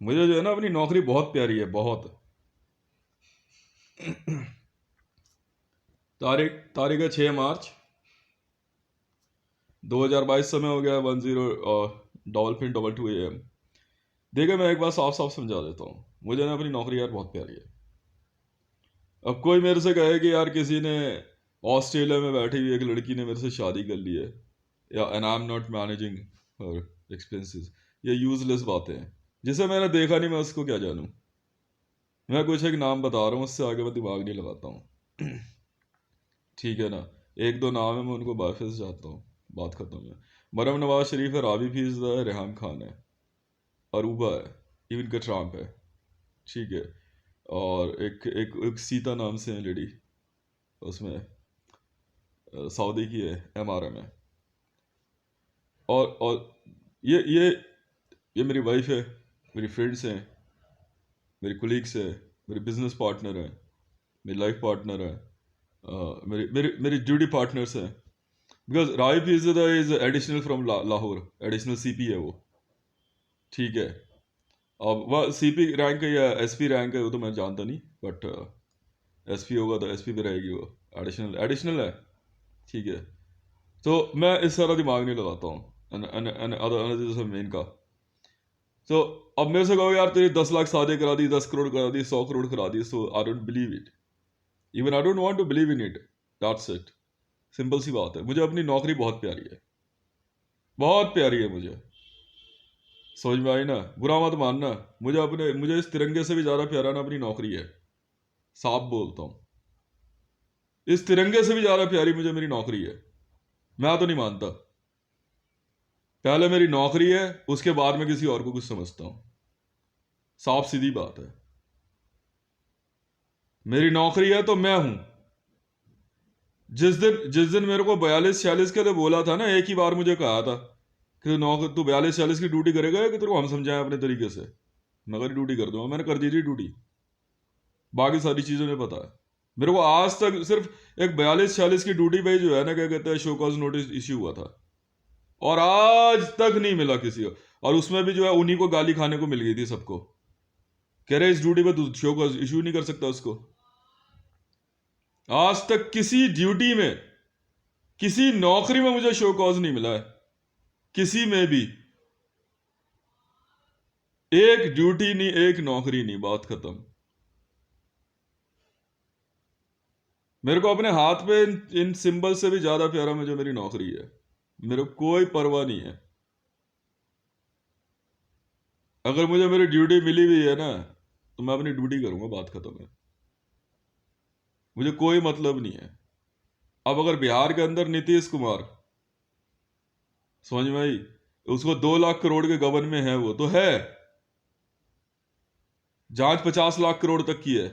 मुझे जो है ना अपनी नौकरी बहुत प्यारी है, बहुत। तारीख तारीख है 6 मार्च 2022। समय हो गया 10 $2.2 AM। देखिए मैं एक बार साफ साफ समझा देता हूँ, मुझे ना अपनी नौकरी यार बहुत प्यारी है। अब कोई मेरे से कहे कि यार किसी ने ऑस्ट्रेलिया में बैठी हुई एक लड़की ने मेरे से शादी कर ली है, या and I am not managing her expenses, ये यूजलेस बातें हैं। जिसे मैंने देखा नहीं मैं उसको क्या जानूं। मैं कुछ एक नाम बता रहा हूँ, उससे आगे मैं दिमाग नहीं लगाता हूँ। ठीक है ना। एक दो नाम है, मैं उनको बाफिज जाता हूँ, बात खत्म है। मरम नवाज शरीफ है, राबी फीजदा है, रेहान खान है, अरूबा है, इवन का ट्रम्प है। ठीक है। और एक सीता नाम से है लेडी, उसमें सऊदी की है, MRM है। और ये मेरी वाइफ है, मेरी फ्रेंड्स हैं, मेरी कोलीग्स है, मेरे बिजनेस पार्टनर हैं, मेरी लाइफ पार्टनर है, मेरी मेरी मेरी ड्यूटी पार्टनर्स हैं। Because rife is additional from Lahore, additional CP है वो। ठीक है। अब वह CP रैंक है या SP रैंक है वो तो मैं जानता नहीं, बट SP होगा तो SP पे रहेगी वो। एडिशनल एडिशनल है। ठीक है। तो मैं इस सारा दिमाग नहीं लगाता हूँ मेन का। तो अब मेरे से कहो यार तेरी 10 लाख शादी करा दी, 10 करोड़ करा दी, 100 करोड़ करा दी, सो I don't believe it. Even I don't want to believe in it. That's it. Simple सी बात है, मुझे अपनी नौकरी बहुत प्यारी है, बहुत प्यारी है मुझे। समझ में आई ना, बुरा मत मानना। मुझे इस तिरंगे से भी ज्यादा प्यारा ना अपनी नौकरी है। साफ बोलता हूँ, इस तिरंगे से भी ज्यादा प्यारी मुझे मेरी नौकरी है। मैं तो नहीं मानता। पहले मेरी नौकरी है, उसके बाद में किसी और को कुछ समझता हूं। साफ सीधी बात है। मेरी नौकरी है तो मैं हूं। जिस दिन मेरे को 42-46 के लिए बोला था ना, एक ही बार मुझे कहा था कि तू 42-46 की ड्यूटी करेगा कि तेरे को हम समझाएं अपने तरीके से। मैं करी ड्यूटी कर दूंगा, मैंने कर दी थी ड्यूटी। बाकी सारी चीज़ों में पता है मेरे को। आज तक सिर्फ एक 42-46 की ड्यूटी पे ही जो है ना, क्या कहते हैं, शो कॉज नोटिस इश्यू हुआ था, और आज तक नहीं मिला किसी को। और उसमें भी जो है उन्हीं को गाली खाने को मिल गई थी सबको। कह रहे इस ड्यूटी पे तू शो कॉज इश्यू नहीं कर सकता उसको। आज तक किसी ड्यूटी में, किसी नौकरी में मुझे शो कॉज नहीं मिला है, किसी में भी। एक ड्यूटी नहीं, एक नौकरी नहीं, बात खत्म। मेरे को अपने हाथ पे इन सिंबल से भी ज्यादा प्यारा मुझे मेरी नौकरी है। मेरे को कोई परवाह नहीं है। अगर मुझे मेरी ड्यूटी मिली हुई है ना, तो मैं अपनी ड्यूटी करूंगा, बात खत्म है। मुझे कोई मतलब नहीं है। अब अगर बिहार के अंदर नीतीश कुमार, समझ में आई, उसको 2 लाख करोड़ के गबन में है, वो तो है। जांच 50 लाख करोड़ तक की है।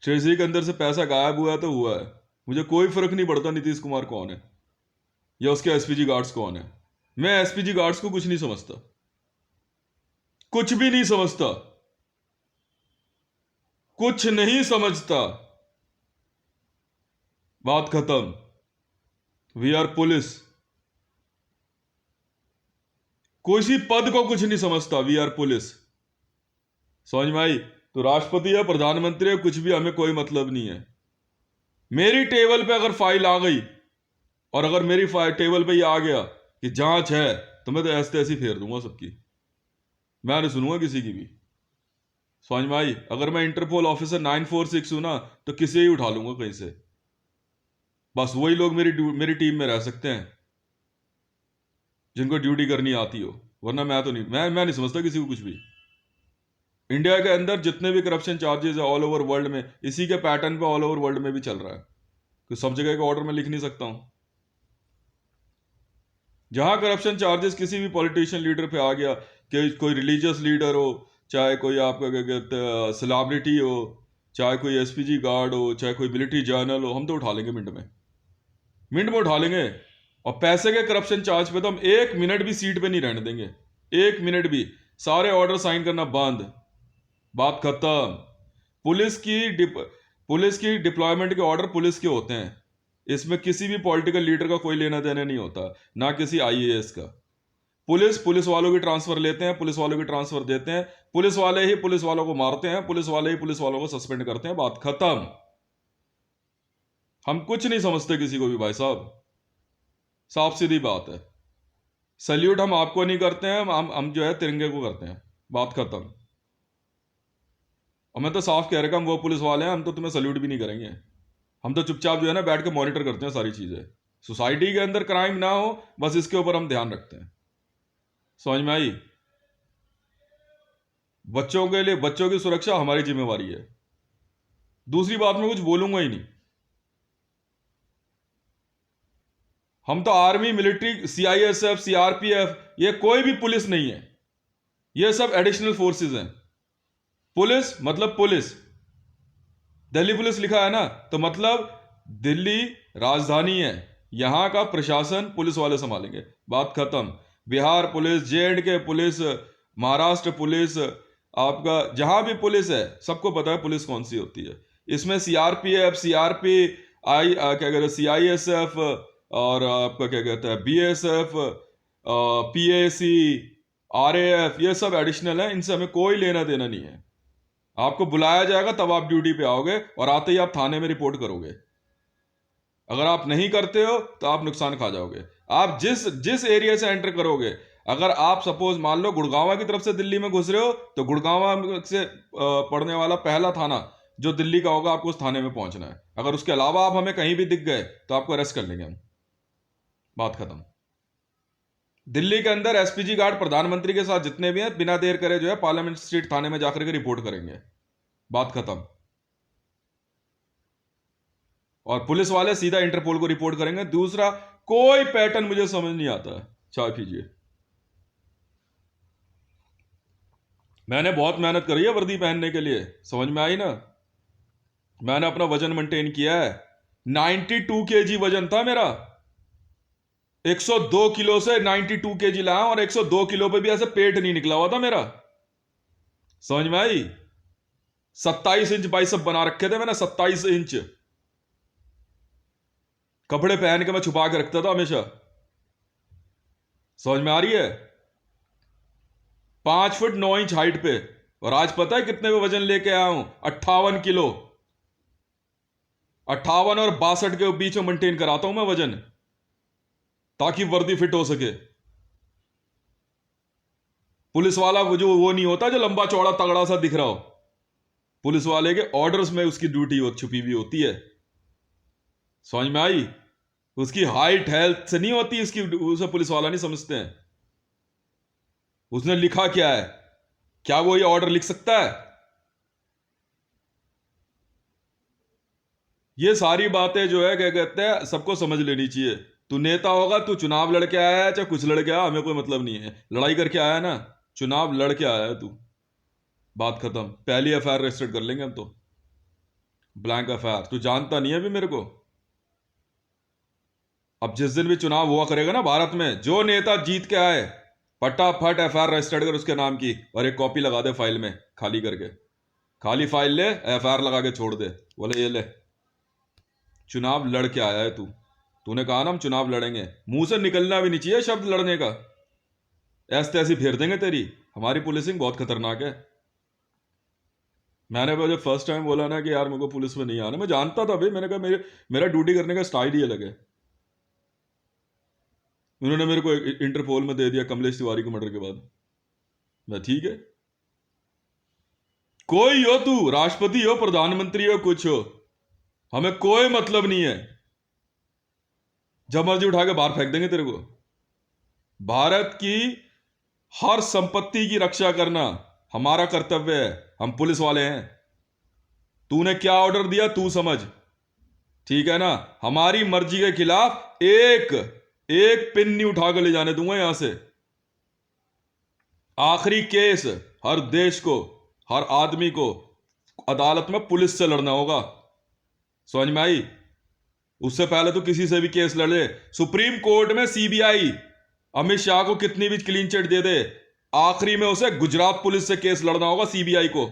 ट्रेजरी के अंदर से पैसा गायब हुआ है तो हुआ है। मुझे कोई फर्क नहीं पड़ता नीतीश कुमार कौन है या उसके SPG गार्ड्स कौन है। मैं SPG गार्ड्स को कुछ नहीं समझता, कुछ भी नहीं समझता, कुछ नहीं समझता। बात खत्म। We are police. किसी पद को कुछ नहीं समझता, वी आर पुलिस। समझ में आई। तो राष्ट्रपति है, प्रधानमंत्री है, कुछ भी, हमें कोई मतलब नहीं है। मेरी टेबल पे अगर फाइल आ गई, और अगर मेरी फाइल टेबल पे ये आ गया कि जांच है, तो मैं तो ऐसे ऐसी फेर दूंगा सबकी। मैं नहीं सुनूंगा किसी की भी। समझ में आई। अगर मैं इंटरपोल ऑफिसर 946 हूं ना, तो किसी ही उठा लूंगा कहीं से। बस वही लोग मेरी टीम में रह सकते हैं जिनको ड्यूटी करनी आती हो, वरना मैं तो नहीं, मैं नहीं समझता किसी को कुछ भी। इंडिया के अंदर जितने भी करप्शन चार्जेस है ऑल ओवर वर्ल्ड में, इसी के पैटर्न पे ऑल ओवर वर्ल्ड में भी चल रहा है। कि सब जगह का ऑर्डर में लिख नहीं सकता हूं। जहां करप्शन चार्जेस किसी भी पॉलिटिशियन लीडर पे आ गया, कि कोई रिलीजियस लीडर हो, चाहे कोई आपका क्या कहते हैं सेलिब्रिटी हो, चाहे कोई SPG गार्ड हो, चाहे कोई मिलिट्री जर्नल हो, हम तो उठा लेंगे मिनट में। मिनट में उठा लेंगे। और पैसे के करप्शन चार्ज पे तो हम 1 मिनट भी सीट पे नहीं रहने देंगे। 1 मिनट भी। सारे ऑर्डर साइन करना बंद। बात खत्म। पुलिस की पुलिस की डिप्लॉयमेंट के ऑर्डर पुलिस के होते हैं। इसमें किसी भी पॉलिटिकल लीडर का कोई लेना देना नहीं होता, ना किसी IAS का। पुलिस वालों की ट्रांसफर लेते हैं, पुलिस वालों की ट्रांसफर देते हैं, पुलिस वाले ही पुलिस वालों को मारते हैं, पुलिस वाले ही पुलिस वालों को सस्पेंड करते हैं, बात खत्म। हम कुछ नहीं समझते किसी को भी भाई साहब, साफ सीधी बात है। सल्यूट हम आपको नहीं करते हैं, हम जो है तिरंगे को करते हैं, बात खत्म। और मैं तो साफ कह रहा हूं, हम वो पुलिस वाले हैं, हम तो तुम्हें सल्यूट भी नहीं करेंगे। हम तो चुपचाप जो है ना बैठ के मॉनिटर करते हैं सारी चीजें, सोसाइटी के अंदर क्राइम ना हो, बस इसके ऊपर हम ध्यान रखते हैं। समझ में आई? बच्चों के लिए, बच्चों की सुरक्षा हमारी जिम्मेवारी है। दूसरी बात मैं कुछ बोलूंगा ही नहीं। हम तो आर्मी, मिलिट्री, सीआईएसएफ, सीआरपीएफ, ये कोई भी पुलिस नहीं है, ये सब एडिशनल फोर्सेस हैं। पुलिस मतलब पुलिस, दिल्ली पुलिस लिखा है ना, तो मतलब दिल्ली राजधानी है, यहां का प्रशासन पुलिस वाले संभालेंगे, बात खत्म। Bihar police, J&K police, Maharashtra police, आपका जहां भी पुलिस है, सबको पता है पुलिस कौन सी होती है। इसमें सीआरपीएफ, सीआरपी, क्या कहते हैं, सीआईएसएफ, और आपका क्या कहता है बीएसएफ, पीएसी, आरएएफ, ये सब एडिशनल है, इनसे हमें कोई लेना देना नहीं है। आपको बुलाया जाएगा तब आप ड्यूटी पे आओगे, और आते ही आप थाने में रिपोर्ट करोगे। अगर आप नहीं करते हो तो आप नुकसान खा जाओगे। आप जिस जिस एरिया से एंटर करोगे, अगर आप सपोज मान लो गुड़गांव की तरफ से दिल्ली में घुस रहे हो, तो गुड़गांव से पड़ने वाला पहला थाना जो दिल्ली का होगा, आपको उस थाने में पहुंचना है। अगर उसके अलावा आप हमें कहीं भी दिख गए तो आपको अरेस्ट कर लेंगे हम, बात खत्म। दिल्ली के अंदर एसपीजी गार्ड प्रधानमंत्री के साथ जितने भी हैं, बिना देर करे जो है पार्लियामेंट स्ट्रीट थाने में जाकर के रिपोर्ट करेंगे, बात खत्म। और पुलिस वाले सीधा इंटरपोल को रिपोर्ट करेंगे। दूसरा कोई पैटर्न मुझे समझ नहीं आता है। चाय पीजिए। मैंने बहुत मेहनत करी है वर्दी पहनने के लिए, समझ में आई ना? मैंने अपना वजन मेंटेन किया है, 92 केजी वजन था मेरा, 102 किलो से 92 केजी लाया, और 102 किलो पे भी ऐसे पेट नहीं निकला हुआ था मेरा, समझ में आई? 27 इंच बाइसेप बना रखे थे मैंने, 27 इंच। कपड़े पहन के मैं छुपा के रखता था हमेशा, समझ में आ रही है? 5 फुट 9 इंच हाइट पे, और आज पता है कितने पे वजन लेके आया हूं? 58 किलो। 58 और 62 के बीच में मेंटेन कराता हूं मैं वजन, ताकि वर्दी फिट हो सके। पुलिस वाला वो नहीं होता जो लंबा चौड़ा तगड़ा सा दिख रहा हो। पुलिस वाले के ऑर्डर्स में उसकी ड्यूटी छुपी हुई होती है, समझ में आई? उसकी हाइट हेल्थ से नहीं होती, इसकी उसे पुलिस वाला नहीं समझते हैं। उसने लिखा क्या है, क्या वो ये ऑर्डर लिख सकता है? ये सारी बातें जो है क्या कहते हैं, सबको समझ लेनी चाहिए। तू नेता होगा, तू चुनाव लड़के आया है चाहे कुछ लड़के आया, हमें कोई मतलब नहीं है। लड़ाई करके आया ना, चुनाव लड़के आया है तू, बात खत्म। पहली एफआईआर रजिस्टर कर लेंगे हम तो, ब्लैंक एफआईआर। तू जानता नहीं है अभी मेरे को। अब जिस दिन भी चुनाव हुआ करेगा ना भारत में, जो नेता जीत के आए, फटाफट एफआईआर रजिस्टर्ड कर उसके नाम की, और एक कॉपी लगा दे फाइल में, खाली करके, खाली फाइल ले, एफआईआर लगा के छोड़ दे, बोले ये ले, चुनाव लड़ के आया है तू। तूने कहा ना हम चुनाव लड़ेंगे, मुंह से निकलना भी नहीं चाहिए शब्द लड़ने का, ऐसे तैसी फेर देंगे तेरी। हमारी पुलिसिंग बहुत खतरनाक है। मैंने जब फर्स्ट टाइम बोला ना कि यार मेरे को पुलिस में नहीं आना, मैं जानता था भाई, मैंने कहा मेरा ड्यूटी करने का स्टाइल ही अलग है। उन्होंने मेरे को इंटरपोल में दे दिया कमलेश तिवारी के मर्डर के बाद। मैं ठीक है, कोई हो तू, राष्ट्रपति हो, प्रधानमंत्री हो, कुछ हो, हमें कोई मतलब नहीं है। जब मर्जी उठा के बाहर फेंक देंगे तेरे को। भारत की हर संपत्ति की रक्षा करना हमारा कर्तव्य है, हम पुलिस वाले हैं। तूने क्या ऑर्डर दिया तू समझ, ठीक है ना? हमारी मर्जी के खिलाफ एक पिन नहीं उठा कर ले जाने दूंगा यहां से। आखिरी केस हर देश को, हर आदमी को अदालत में पुलिस से लड़ना होगा, समझ में आई? उससे पहले तो किसी से भी केस लड़ ले। सुप्रीम कोर्ट में सीबीआई अमित शाह को कितनी भी क्लीन चिट दे दे, आखिरी में उसे गुजरात पुलिस से केस लड़ना होगा, सीबीआई को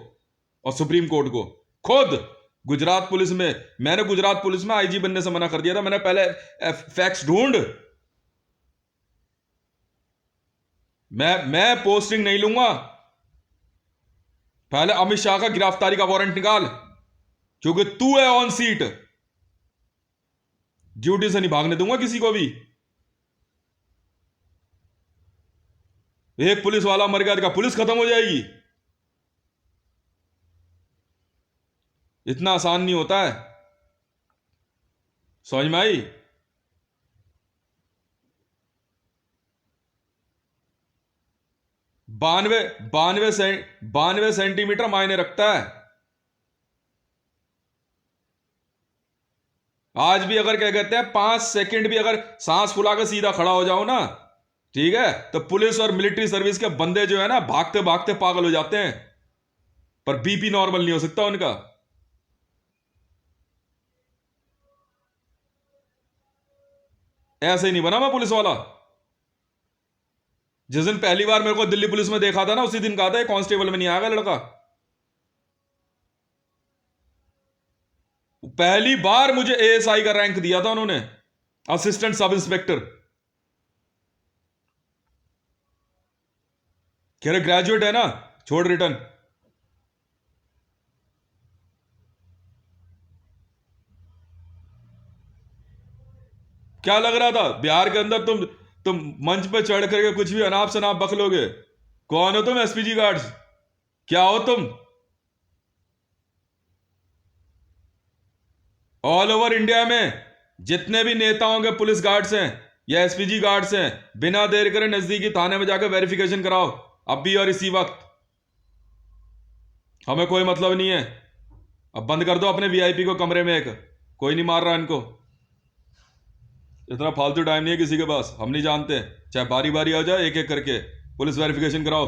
और सुप्रीम कोर्ट को। खुद गुजरात पुलिस में, मैंने गुजरात पुलिस में आईजी बनने से मना कर दिया था। मैंने पहले फैक्ट्स ढूंढ, मैं पोस्टिंग नहीं लूंगा। पहले अमित शाह का गिरफ्तारी का वारंट निकाल, क्योंकि तू है ऑन सीट। ड्यूटी से नहीं भागने दूंगा किसी को भी। एक पुलिस वाला मर गया तो क्या पुलिस खत्म हो जाएगी? इतना आसान नहीं होता है। समझ में आई? 92 92 सेंटीमीटर मायने रखता है। आज भी अगर क्या कहते हैं 5 सेकंड भी अगर सांस फुला के सीधा खड़ा हो जाओ ना, ठीक है, तो पुलिस और मिलिट्री सर्विस के बंदे जो है ना भागते भागते पागल हो जाते हैं, पर बीपी नॉर्मल नहीं हो सकता उनका। ऐसे ही नहीं बना मैं पुलिस वाला। जिस दिन पहली बार मेरे को दिल्ली पुलिस में देखा था ना, उसी दिन कहा था कांस्टेबल में नहीं आएगा लड़का। पहली बार मुझे एएसआई का रैंक दिया था उन्होंने, असिस्टेंट सब इंस्पेक्टर। कह रहे ग्रेजुएट है ना, छोड़ रिटर्न। क्या लग रहा था बिहार के अंदर तुम मंच पे चढ़ करके कुछ भी अनाप शनाप बक लोगे? कौन हो तुम? SPG guards? क्या हो तुम? ऑल ओवर इंडिया में जितने भी नेताओं के पुलिस गार्ड्स हैं या एसपीजी गार्ड्स हैं, बिना देर करे नजदीकी थाने में जाकर वेरिफिकेशन कराओ, अब भी और इसी वक्त। हमें कोई मतलब नहीं है। अब बंद कर दो अपने वीआईपी को कमरे में एक। कोई नहीं मार रहा इनको। इतना फालतू टाइम नहीं है किसी के पास, हम नहीं जानते। चाहे बारी बारी आ जाए, एक एक करके पुलिस वेरिफिकेशन कराओ।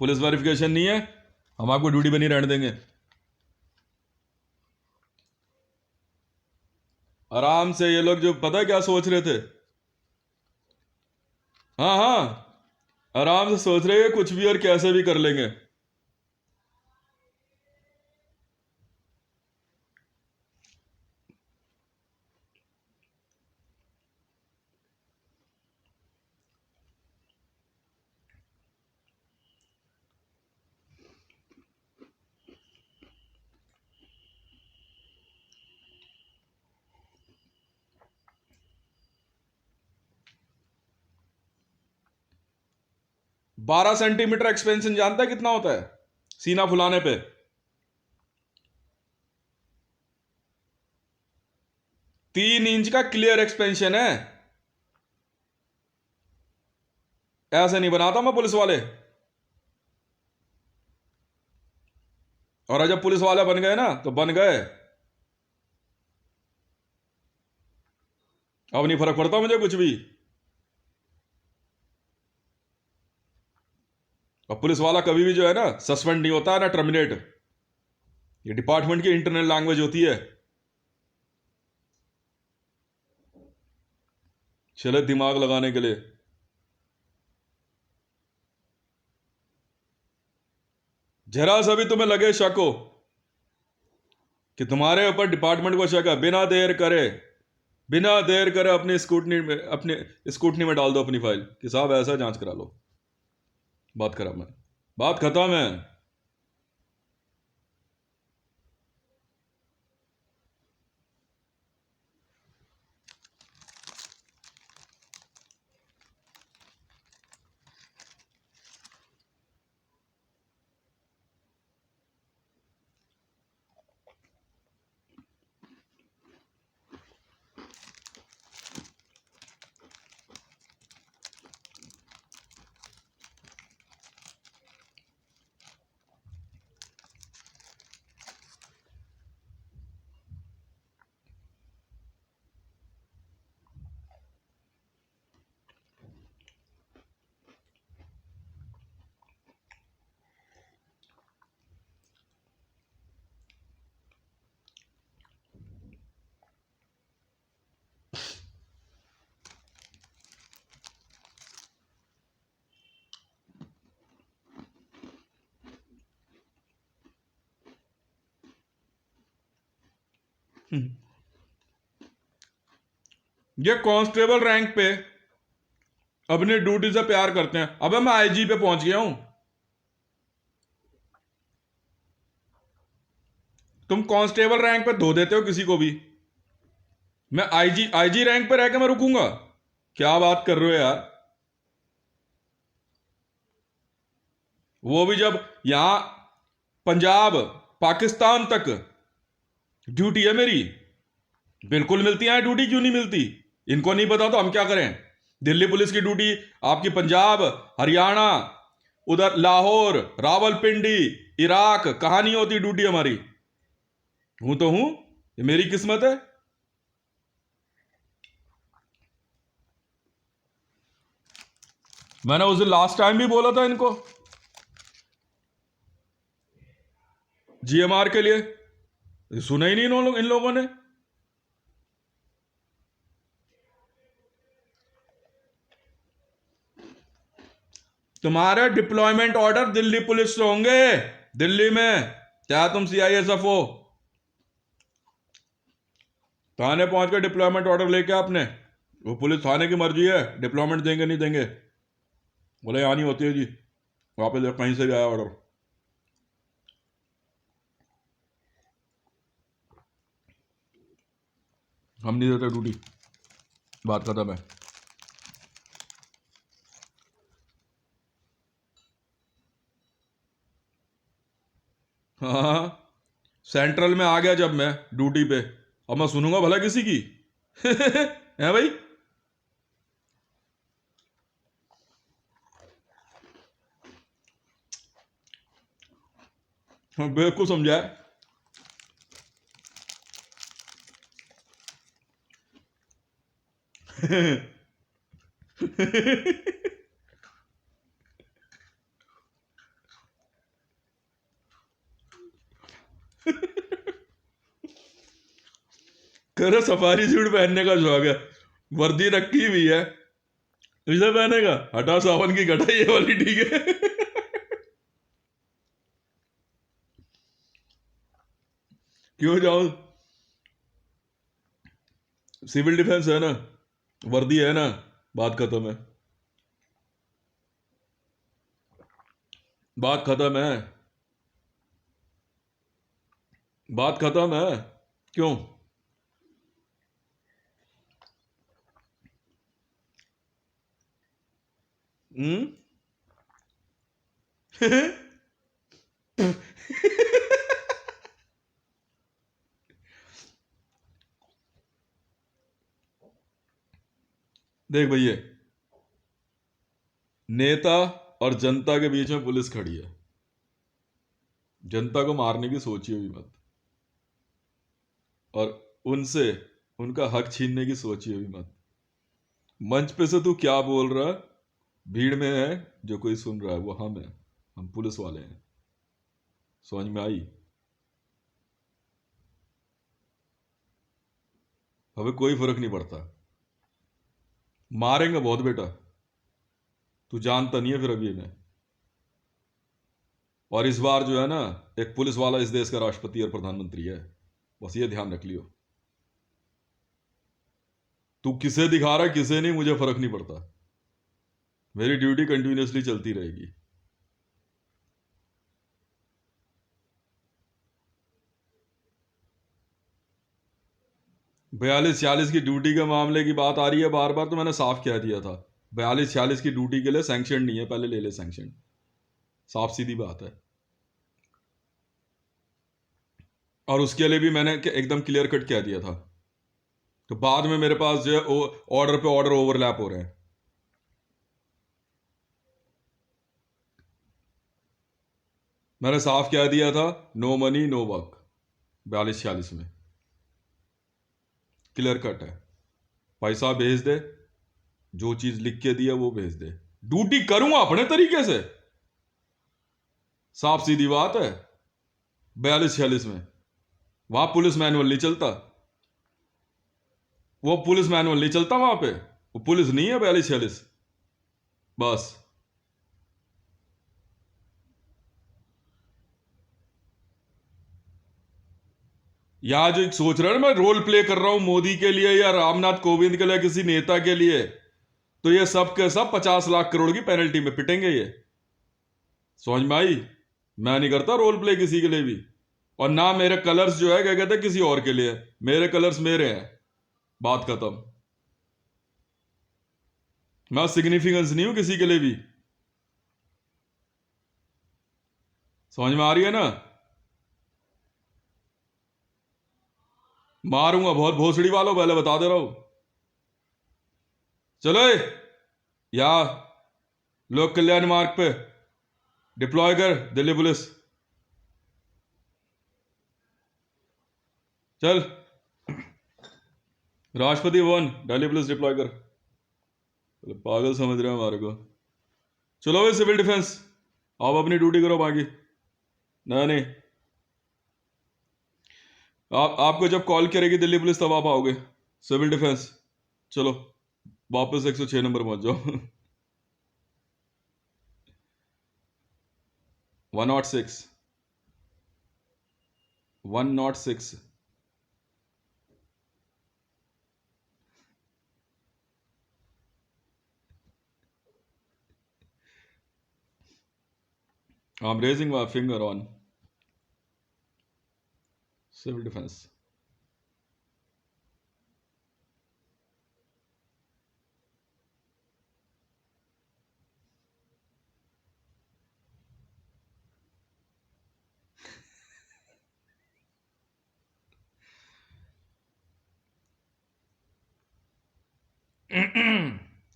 पुलिस वेरिफिकेशन नहीं है, हम आपको ड्यूटी पे नहीं रहने देंगे। आराम से ये लोग जो पता है क्या सोच रहे थे? हाँ हाँ, आराम से सोच रहे हैं कुछ भी और कैसे भी कर लेंगे। 12 सेंटीमीटर एक्सपेंशन जानता है कितना होता है सीना फुलाने पे? 3 इंच का क्लियर एक्सपेंशन है। ऐसे नहीं बनाता मैं पुलिस वाले। और जब पुलिस वाले बन गए ना तो बन गए। अब नहीं फर्क पड़ता मुझे कुछ भी। अब पुलिस वाला कभी भी जो है ना सस्पेंड नहीं होता है ना टर्मिनेट। ये डिपार्टमेंट की इंटरनल लैंग्वेज होती है। चले दिमाग लगाने के लिए। जरा सा भी तुम्हें लगे शक हो कि तुम्हारे ऊपर डिपार्टमेंट को शक है, बिना देर करे अपनी स्कूटनी में डाल दो अपनी फाइल कि साहब ऐसा जांच करा लो। बात खत्म है। बात खत्म है। ये कांस्टेबल रैंक पे अपनी ड्यूटी से प्यार करते हैं। अबे मैं आईजी पे पहुंच गया हूं, तुम कांस्टेबल रैंक पे धो देते हो किसी को भी, मैं आईजी आईजी रैंक पे रह के मैं रुकूंगा? क्या बात कर रहे हो यार। वो भी जब यहां पंजाब पाकिस्तान तक ड्यूटी है मेरी, बिल्कुल मिलती है ड्यूटी, क्यों नहीं मिलती? इनको नहीं पता तो हम क्या करें? दिल्ली पुलिस की ड्यूटी आपकी पंजाब, हरियाणा, उधर लाहौर, रावलपिंडी, इराक, कहां नहीं होती ड्यूटी हमारी? हूं तो हूं, ये मेरी किस्मत है। मैंने उस दिन लास्ट टाइम भी बोला था इनको जीएमआर के लिए, सुना ही नहीं इन लोगों ने। तुम्हारे डिप्लॉयमेंट ऑर्डर दिल्ली पुलिस से होंगे, दिल्ली में, क्या तुम सीआईएसएफ हो? थाने पहुंच के डिप्लॉयमेंट ऑर्डर लेके आपने, वो पुलिस थाने की मर्जी है डिप्लॉयमेंट देंगे नहीं देंगे। बोले यहाँ नहीं होती है जी, वापस कहीं से भी आया ऑर्डर। हम नहीं देते ड्यूटी, बात खत्म है। हाँ, सेंट्रल में आ गया जब मैं ड्यूटी पे, अब मैं सुनूंगा भला किसी की? है भाई? हाँ, बिल्कुल समझा है। कह रहा सफारी सूट पहनने का शौक है, वर्दी रखी हुई है, इसे पहनेगा? हटा सावन की घटा, ये वाली ठीक है। क्यों जाऊं? सिविल डिफेंस है ना, वर्दी है ना, बात खत्म है, बात खत्म है, बात खत्म है। क्यों? हम्म। देख भैया, नेता और जनता के बीच में पुलिस खड़ी है, जनता को मारने की सोचिए भी मत, और उनसे उनका हक छीनने की सोचिए भी मत। मंच पे से तू क्या बोल रहा है? भीड़ में है जो कोई सुन रहा है वो हम है, हम पुलिस वाले हैं, समझ में आई? हमें कोई फर्क नहीं पड़ता, मारेंगे बहुत बेटा, तू जानता नहीं है फिर अभी में। और इस बार जो है ना, एक पुलिस वाला इस देश का राष्ट्रपति और प्रधानमंत्री है, बस ये ध्यान रख लियो। तू किसे दिखा रहा है किसे नहीं, मुझे फर्क नहीं पड़ता, मेरी ड्यूटी कंटिन्यूअसली चलती रहेगी। 42-46 की ड्यूटी के मामले की बात आ रही है बार बार, तो मैंने साफ कह दिया था 42-46 की ड्यूटी के लिए सैंक्शन नहीं है, पहले ले ले सैंक्शन, साफ सीधी बात है। और उसके लिए भी मैंने एकदम क्लियर कट कह दिया था, तो बाद में मेरे पास जो है ऑर्डर पे ऑर्डर ओवरलैप हो रहे हैं। मैंने साफ कह दिया था, नो मनी नो वर्क, 42-46 में क्लियर कट है। पैसा भेज दे, जो चीज लिख के दिया वो भेज दे, ड्यूटी करूंगा अपने तरीके से, साफ सीधी बात है। 42-46 में वहां पुलिस मैनुअल नहीं चलता, वो पुलिस मैनुअल नहीं चलता वहां पे, वो पुलिस नहीं है 42-46, बस। यहाँ जो एक सोच रहा है ना मैं रोल प्ले कर रहा हूं मोदी के लिए या रामनाथ कोविंद के लिए, किसी नेता के लिए, तो ये सब के सब 50 लाख करोड़ की पेनल्टी में पिटेंगे ये। समझ में आई? मैं नहीं करता रोल प्ले किसी के लिए भी। और ना मेरे कलर्स जो है क्या कहते हैं किसी और के लिए, मेरे कलर्स मेरे हैं, बात खत्म। मैं सिग्निफिकेंस नहीं हूं किसी के लिए भी। समझ में आ रही है ना? मारूंगा बहुत भोसड़ी वालों, पहले बता दे रहा हूं। चलो या लोक कल्याण मार्ग पे डिप्लॉय कर दिल्ली पुलिस। चल राष्ट्रपति भवन दिल्ली पुलिस डिप्लॉय कर। पागल समझ रहे हैं हमारे को। चलो भाई सिविल डिफेंस, आप अपनी ड्यूटी करो बाकी। नहीं नहीं, आपको जब कॉल करेगी दिल्ली पुलिस तब आप आओगे। सिविल डिफेंस चलो वापस 106 नंबर पहुंच जाओ। 106 106। I'm raising my finger on civil defense.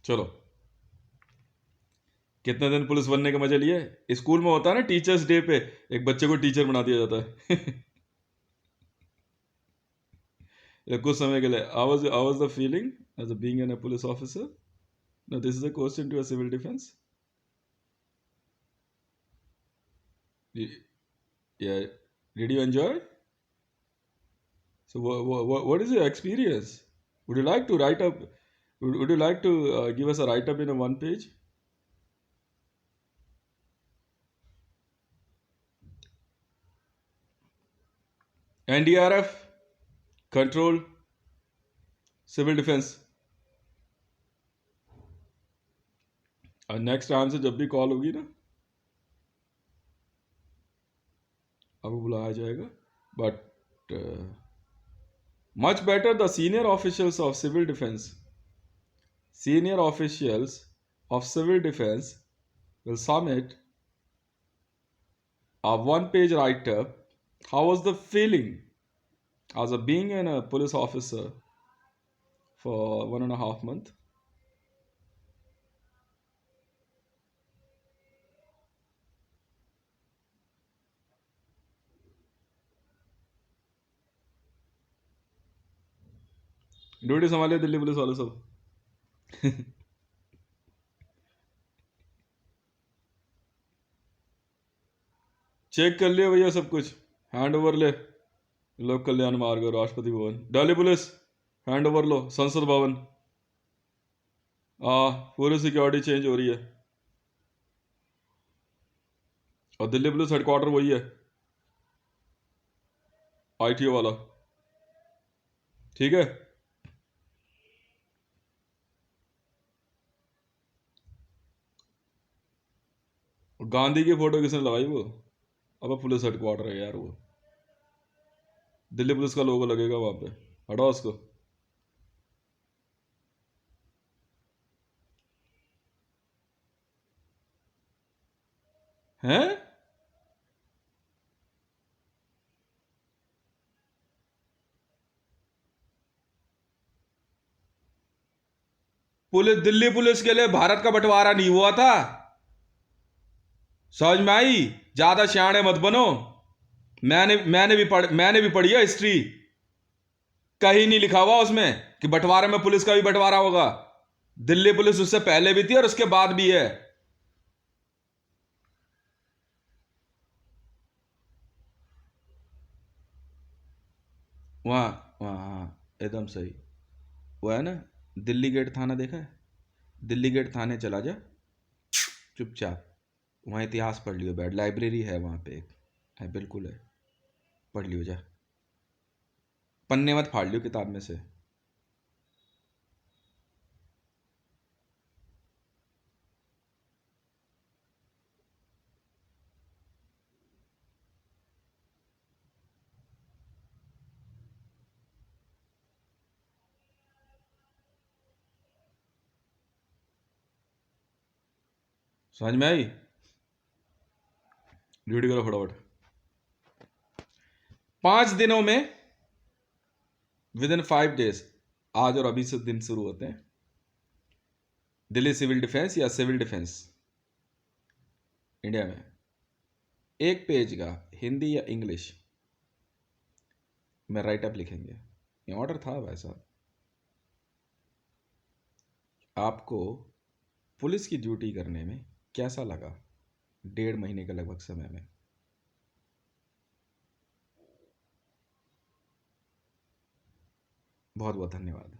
चलो, कितने दिन पुलिस बनने के मजे लिए? स्कूल में होता है ना टीचर्स डे पे एक बच्चे को टीचर बना दिया जाता है। कुछ समय के लिए। I was the feeling as a being a police officer. Now this is a question to a civil defense. Yeah, did you enjoy? So what is your experience? Would you like to write up? Would you like to give us a write up in a one page? NDRF, control, civil defense. और next time से जब भी call होगी ना आपको बुलाया जाएगा। But much better the senior officials of civil defence, senior officials of civil defense will submit a one-page write-up. How was the feeling as a being a police officer for 1.5 months? Duty संभालिए Delhi police वाले सब। Check कर लिया भैया सब कुछ, hand over ले। लोक कल्याण मार्ग, Rashtrapati Bhavan, Delhi police hand over लो, संसद भवन। पूरी सिक्योरिटी चेंज हो रही है और दिल्ली पुलिस हेडक्वार्टर वही है, ITO वाला। ठीक है, गांधी की फोटो किसने लगाई वो? अब पुलिस हेडक्वार्टर है यार वो, दिल्ली पुलिस का लोगो लगेगा वहां पे, हटाओ उसको। हैं? पुलिस, दिल्ली पुलिस के लिए भारत का बंटवारा नहीं हुआ था, समझ में आई? ज्यादा सियाणे मत बनो। मैंने भी पढ़ी है हिस्ट्री, कहीं नहीं लिखा हुआ उसमें कि बंटवारे में पुलिस का भी बंटवारा होगा। दिल्ली पुलिस उससे पहले भी थी और उसके बाद भी है। वहां वहां हाँ, एकदम सही। वो है ना, दिल्ली गेट थाना देखा है? दिल्ली गेट थाने चला जा चुपचाप, वहाँ इतिहास पढ़ लियो, बैठ लाइब्रेरी है वहाँ पे एक है, बिल्कुल है, पढ़ लियो जा। पन्ने मत फाड़ लियो किताब में से। समझ में आई? ड्यूटी करो फटाफट। 5 दिनों में, विद इन 5 days, आज और अभी से दिन शुरू होते हैं। दिल्ली सिविल डिफेंस या सिविल डिफेंस इंडिया में 1 पेज का हिंदी या इंग्लिश में राइटअप लिखेंगे। ये ऑर्डर था भाई साहब। आपको पुलिस की ड्यूटी करने में कैसा लगा 1.5 महीने के लगभग समय में? बहुत बहुत धन्यवाद।